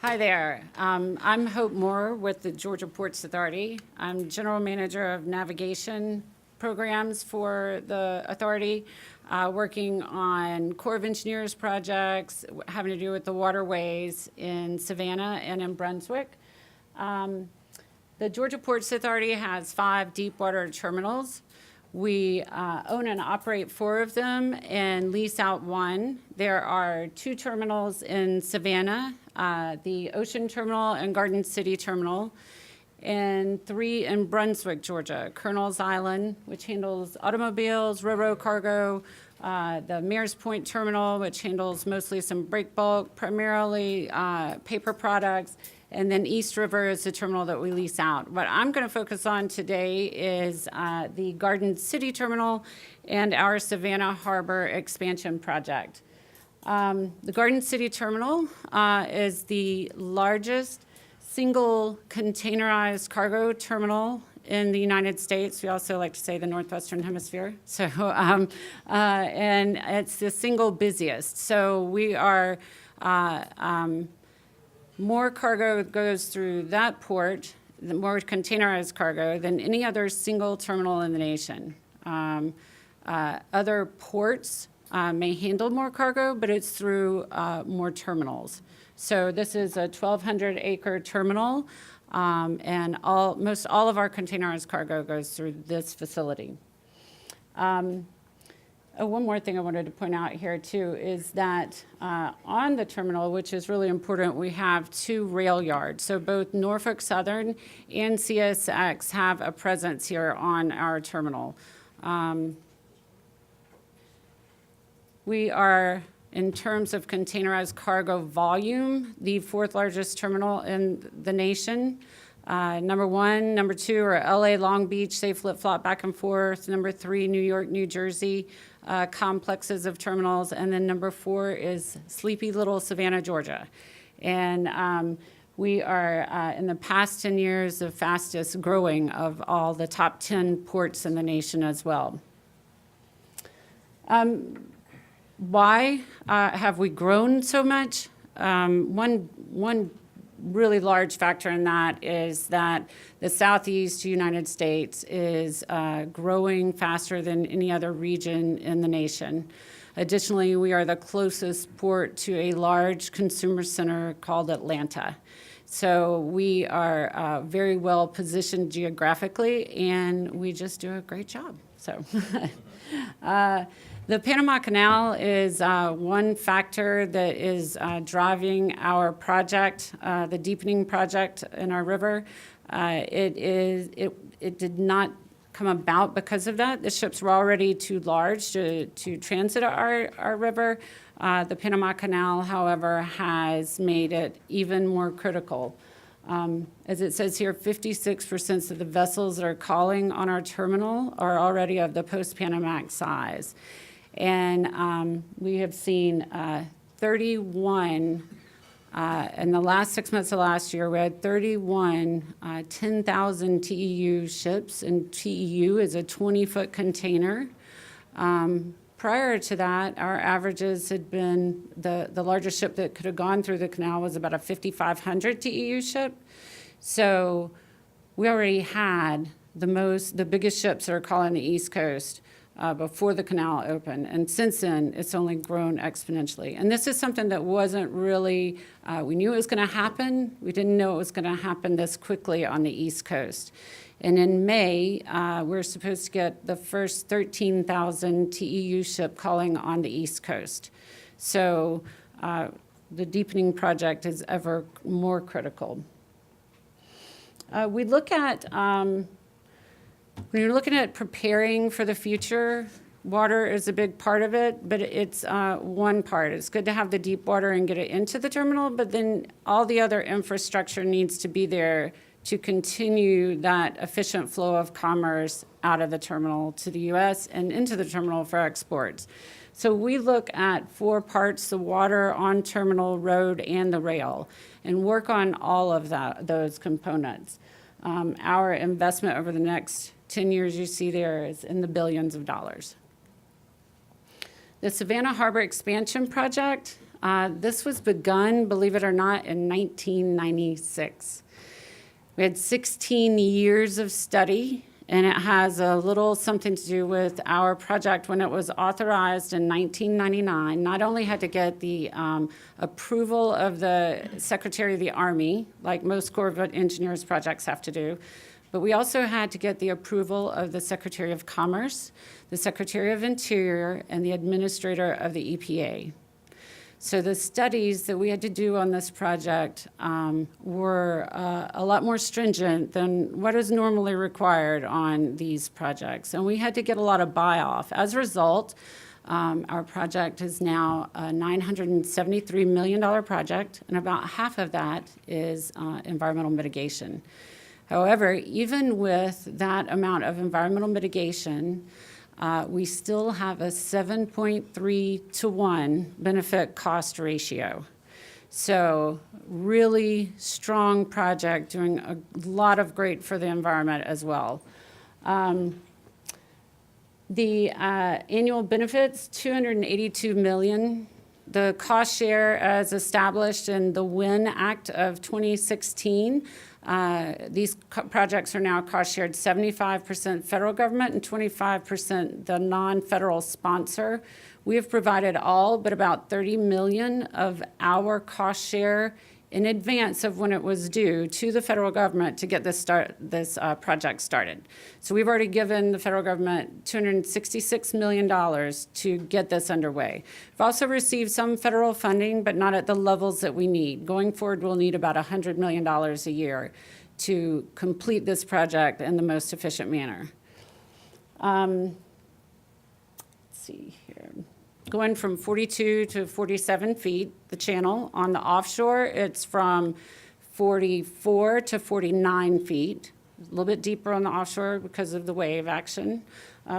Hi there. I'm Hope Moore with the Georgia Ports Authority. I'm General Manager of Navigation Programs for the Authority, working on Corps of Engineers projects having to do with the waterways in Savannah and in Brunswick. The Georgia Ports Authority has 5 deepwater terminals. We own and operate 4 of them and lease out 1. There are 2 terminals in Savannah, the Ocean Terminal and Garden City Terminal, and 3 in Brunswick, Georgia, Colonel's Island, which handles automobiles, ro-ro cargo, the Mears Point Terminal, which handles mostly some break bulk, primarily paper products, and then East River is the terminal that we lease out. What I'm going to focus on today is the Garden City Terminal and our Savannah Harbor expansion project. The Garden City Terminal is the largest single containerized cargo terminal in the United States. We also like to say the Northwestern Hemisphere. So, and it's the single busiest. So we are, more cargo goes through that port, more containerized cargo than any other single terminal in the nation. Other ports may handle more cargo, but it's through more terminals. So this is a 1,200-acre terminal, and most all of our containerized cargo goes through this facility. One more thing I wanted to point out here, too, is that on the terminal, which is really important, we have 2 rail yards. So both Norfolk Southern and CSX have a presence here on our terminal. We are, in terms of containerized cargo volume, the 4th largest terminal in the nation. Number 1, number 2 are LA, Long Beach, they flip-flop back and forth. Number 3, New York, New Jersey, complexes of terminals. And then number 4 is sleepy little Savannah, Georgia. And we are, in the past 10 years, the fastest growing of all the top 10 ports in the nation as well. Why have we grown so much? One really large factor in that is that the Southeast United States is growing faster than any other region in the nation. Additionally, we are the closest port to a large consumer center called Atlanta. So we are very well positioned geographically, and we just do a great job. So. The Panama Canal is one factor that is driving our project, the deepening project in our river. It did not come about because of that. The ships were already too large to transit our river. The Panama Canal, however, has made it even more critical. As it says here, 56% of the vessels that are calling on our terminal are already of the post-Panamax size. And we have seen 31, in the last 6 months of last year, we had 31 10,000 TEU ships, and TEU is a 20-foot container. Prior to that, our averages had been, the largest ship that could have gone through the canal was about a 5,500 TEU ship. So we already had the biggest ships that are calling the East Coast before the canal opened. And since then, it's only grown exponentially. And this is something that wasn't really, we knew it was going to happen. We didn't know it was going to happen this quickly on the East Coast. And in May, we're supposed to get the first 13,000 TEU ship calling on the East Coast. So the deepening project is ever more critical. We look at, when you're looking at preparing for the future, water is a big part of it, but it's one part. It's good to have the deep water and get it into the terminal, but then all the other infrastructure needs to be there to continue that efficient flow of commerce out of the terminal to the U.S. and into the terminal for exports. So we look at 4 parts, the water, on-terminal, road, and the rail, and work on all of those components. Our investment over the next 10 years you see there is in the billions of dollars. The Savannah Harbor Expansion Project This was begun, believe it or not, in 1996. We had 16 years of study, and it has a little something to do with our project when it was authorized in 1999. Not only had to get the approval of the Secretary of the Army, like most Corps of Engineers projects have to do, but we also had to get the approval of the Secretary of Commerce, the Secretary of Interior, and the Administrator of the EPA. So the studies that we had to do on this project were a lot more stringent than what is normally required on these projects. And we had to get a lot of buy-off. As a result, our project is now a $973 million project, and about half of that is environmental mitigation. However, even with that amount of environmental mitigation, we still have a 7.3 to 1 benefit cost ratio. So really strong project, doing a lot of great for the environment as well. The annual benefits, $282 million. The cost share as established in the WIN Act of 2016, these projects are now cost shared 75% federal government and 25% the non-federal sponsor. We have provided all but about $30 million of our cost share in advance of when it was due to the federal government to get this project started. So we've already given the federal government $266 million to get this underway. We've also received some federal funding, but not at the levels that we need. Going forward, we'll need about $100 million a year to complete this project in the most efficient manner. Let's see here. Going from 42 to 47 feet, the channel. On the offshore, it's from 44 to 49 feet. A little bit deeper on the offshore because of the wave action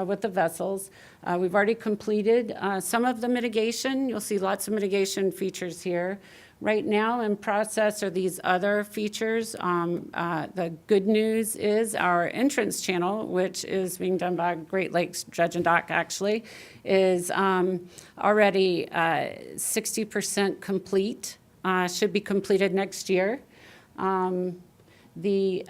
with the vessels. We've already completed some of the mitigation. You'll see lots of mitigation features here. Right now in process are these other features. The good news is our entrance channel, which is being done by Great Lakes Dredge and Dock actually, is already 60% complete, should be completed next year. The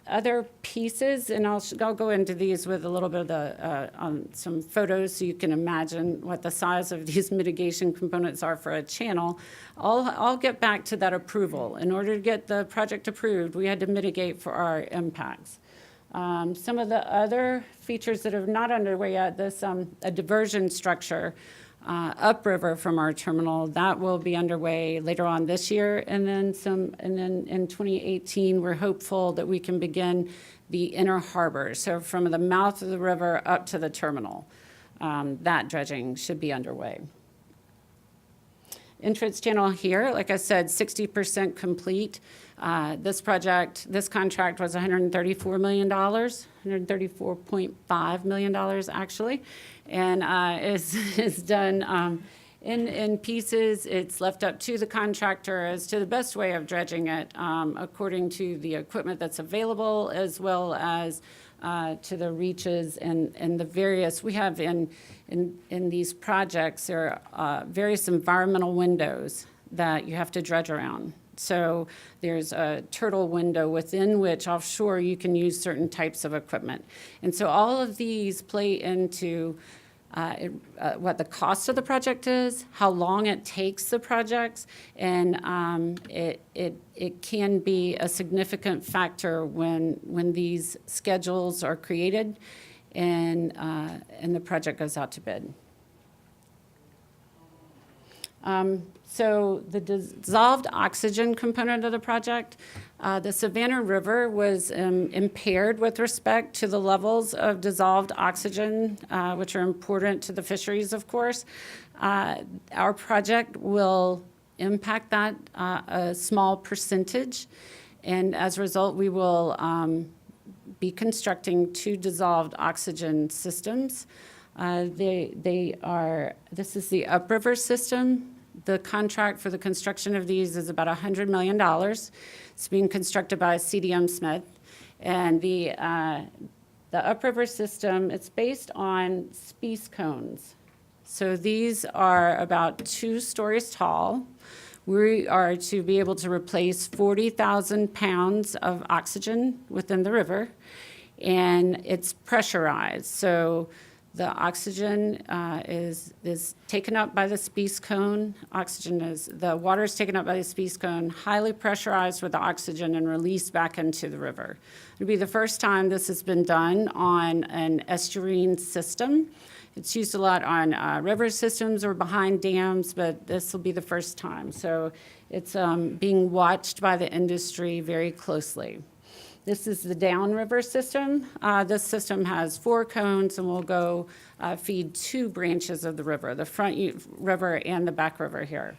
other pieces, and I'll go into these with a little bit of some photos so you can imagine what the size of these mitigation components are for a channel. I'll get back to that approval. In order to get the project approved, we had to mitigate for our impacts. Some of the other features that are not underway yet, this a diversion structure upriver from our terminal, that will be underway later on this year, and then in 2018 we're hopeful that we can begin the inner harbor, so from the mouth of the river up to the terminal. That dredging should be underway. Entrance channel here, like I said, 60% complete. This contract was $134 million, $134.5 million actually, and is done in pieces. It's left up to the contractor as to the best way of dredging it according to the equipment that's available, as well as to the reaches and the various, we have in these projects, there are various environmental windows that you have to dredge around. So there's a turtle window within which offshore you can use certain types of equipment. And so all of these play into what the cost of the project is, how long it takes the projects, and it can be a significant factor when these schedules are created and the project goes out to bid. So the dissolved oxygen component of the project, the Savannah River was impaired with respect to the levels of dissolved oxygen, which are important to the fisheries, of course. Our project will impact that a small percentage, and as a result, we will be constructing 2 dissolved oxygen systems. This is the upriver system. The contract for the construction of these is about $100 million. It's being constructed by CDM Smith. And the upriver system, it's based on species cones. So these are about 2 stories tall. We are to be able to replace 40,000 pounds of oxygen within the river, and it's pressurized. So the oxygen is taken up by the species cone. The water is taken up by the species cone, highly pressurized with the oxygen and released back into the river. It'll be the first time this has been done on an estuarine system. It's used a lot on river systems or behind dams, but this will be the first time. So it's being watched by the industry very closely. This is the downriver system. This system has 4 cones and will go feed 2 branches of the river, the front river and the back river here.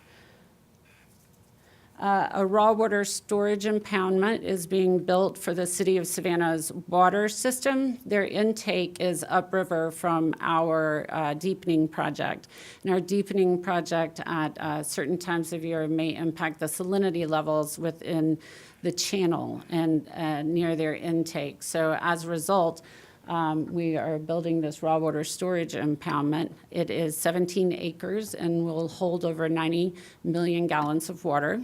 A raw water storage impoundment is being built for the city of Savannah's water system. Their intake is upriver from our deepening project. And our deepening project at certain times of year may impact the salinity levels within the channel and near their intake. So as a result, we are building this raw water storage impoundment. It is 17 acres and will hold over 90 million gallons of water.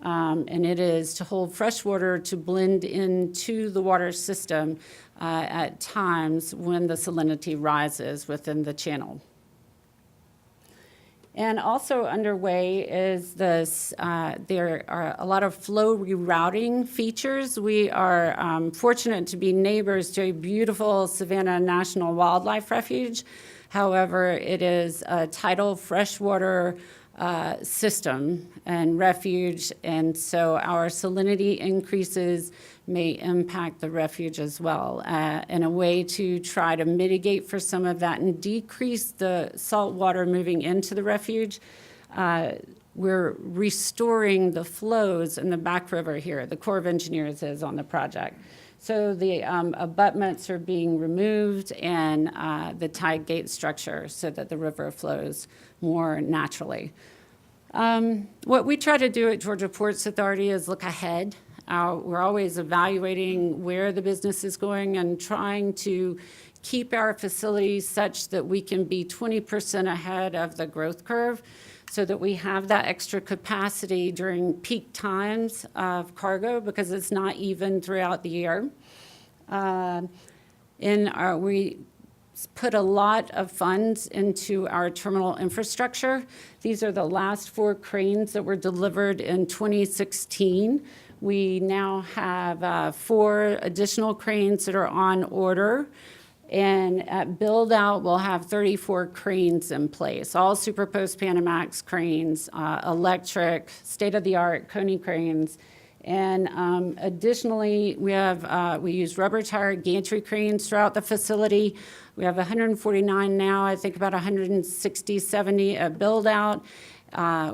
And it is to hold fresh water to blend into the water system at times when the salinity rises within the channel. And also underway is this, there are a lot of flow rerouting features. We are fortunate to be neighbors to a beautiful Savannah National Wildlife Refuge. However, it is a tidal freshwater system and refuge, and so our salinity increases may impact the refuge as well. In a way to try to mitigate for some of that and decrease the salt water moving into the refuge, we're restoring the flows in the back river here. The Corps of Engineers is on the project. So the abutments are being removed and the tide gate structure so that the river flows more naturally. What we try to do at Georgia Ports Authority is look ahead. We're always evaluating where the business is going and trying to keep our facilities such that we can be 20% ahead of the growth curve so that we have that extra capacity during peak times of cargo because it's not even throughout the year. We put a lot of funds into our terminal infrastructure. These are the last 4 cranes that were delivered in 2016. We now have 4 additional cranes that are on order. And at build out, we'll have 34 cranes in place, all superpost Panamax cranes, electric, state-of-the-art Coney cranes. And additionally, we use rubber tire gantry cranes throughout the facility. We have 149 now, I think about 160, 70 at build out.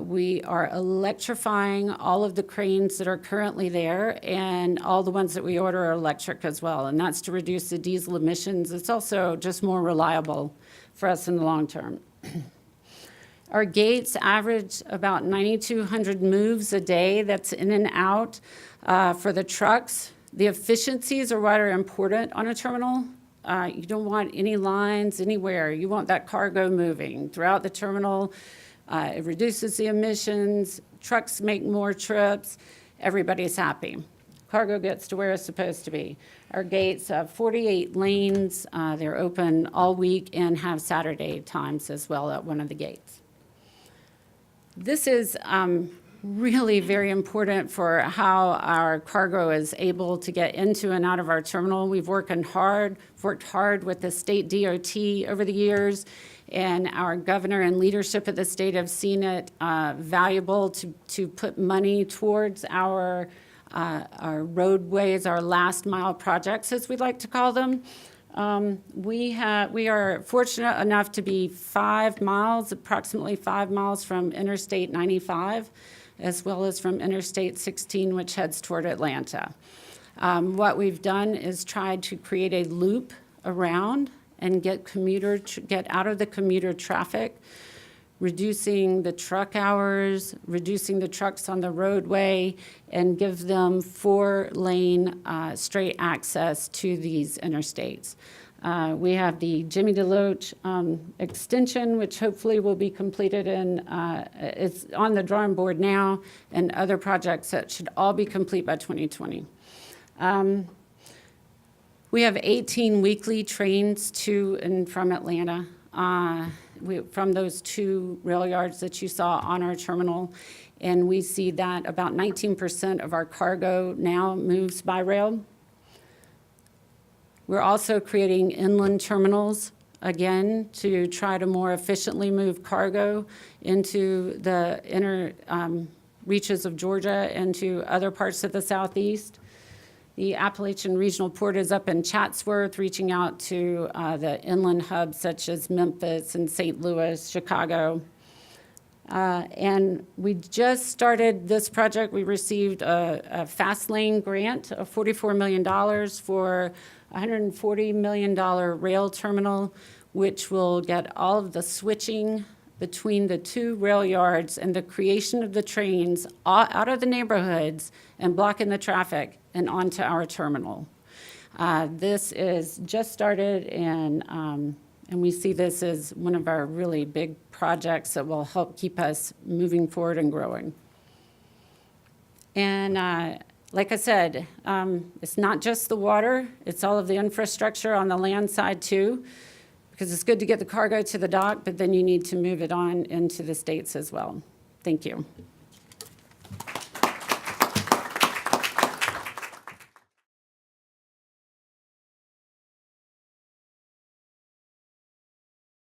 We are electrifying all of the cranes that are currently there, and all the ones that we order are electric as well, and that's to reduce the diesel emissions. It's also just more reliable for us in the long term. Our gates average about 9,200 moves a day. That's in and out for the trucks. The efficiencies are what are important on a terminal. You don't want any lines anywhere. You want that cargo moving throughout the terminal. It reduces the emissions. Trucks make more trips. Everybody's happy. Cargo gets to where it's supposed to be. Our gates have 48 lanes. They're open all week and have Saturday times as well at one of the gates. This is really very important for how our cargo is able to get into and out of our terminal. We've worked hard with the state DOT over the years, and our governor and leadership of the state have seen it valuable to put money towards our roadways, our last mile projects, as we like to call them. We are fortunate enough to be approximately 5 miles from Interstate 95, as well as from Interstate 16, which heads toward Atlanta. What we've done is tried to create a loop around and get out of the commuter traffic, reducing the truck hours, reducing the trucks on the roadway, and give them 4-lane straight access to these interstates. We have the Jimmy DeLoach extension, which hopefully will be completed it's on the drawing board now, and other projects that should all be complete by 2020. We have 18 weekly trains to and from Atlanta. From those 2 rail yards that you saw on our terminal, and we see that about 19% of our cargo now moves by rail. We're also creating inland terminals, again, to try to more efficiently move cargo into the inner reaches of Georgia and to other parts of the Southeast. The Appalachian Regional Port is up in Chatsworth, reaching out to the inland hubs such as Memphis and St. Louis, Chicago. And we just started this project. We received a Fast Lane grant of $44 million for a $140 million rail terminal, which will get all of the switching between the 2 rail yards and the creation of the trains out of the neighborhoods and blocking the traffic and onto our terminal. This is just started, and we see this as one of our really big projects that will help keep us moving forward and growing. And like I said, it's not just the water, it's all of the infrastructure on the land side too, because it's good to get the cargo to the dock, but then you need to move it on into the states as well. Thank you.